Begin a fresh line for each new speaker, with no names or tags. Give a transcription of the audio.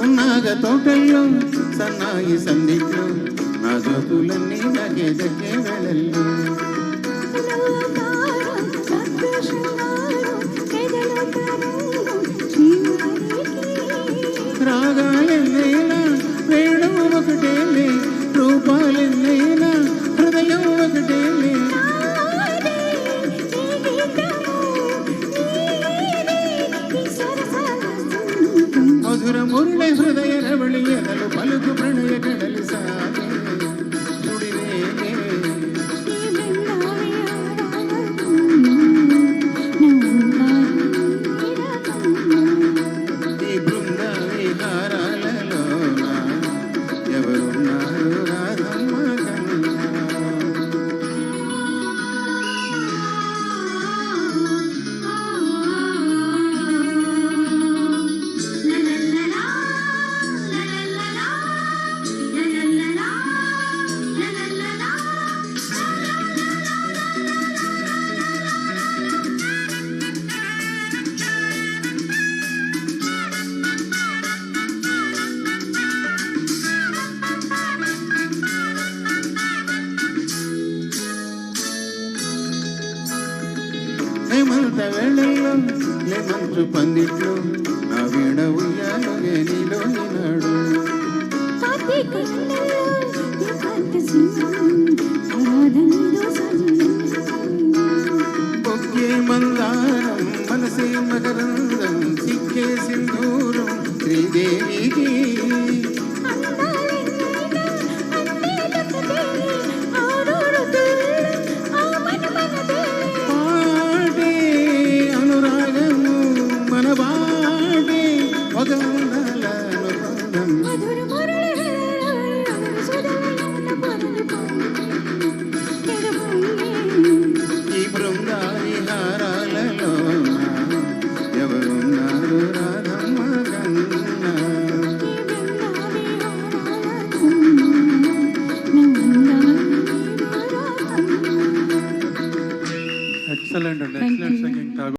ఉన్నాగ తోటల్లో సన్నాయి సందిట్లో నా జ్యోతులన్నీ నగే దగ్గే వెళ్ళల్లో రాగాలెన్నైనా వేణు ఒకటేలే రూపాలెన్నైనా హృదయం ఒకటేలే మధుర మురళి హృదయ రవళి ఎదలు పలుకు ప్రణయ కడలి సాగే తుడివేగే ఈ బృంద విహారాలలోన ఎవరున్నారు రాధమ్మ కన్నా హేమంత వేళల్లో లేమంచు పందిట్లో నా వీణ ఉయ్యాలో నీలో నాడు ఒకే మందారం మనసే మకరందం సిక్కే సింధూరం శ్రీదేవికి ఈ బృంద విహారాలలో ఎవరున్నారు రాధమ్మ కన్నా
ఎక్సలెంట్ అండి, ఎక్సలెంట్ సింగింగ్.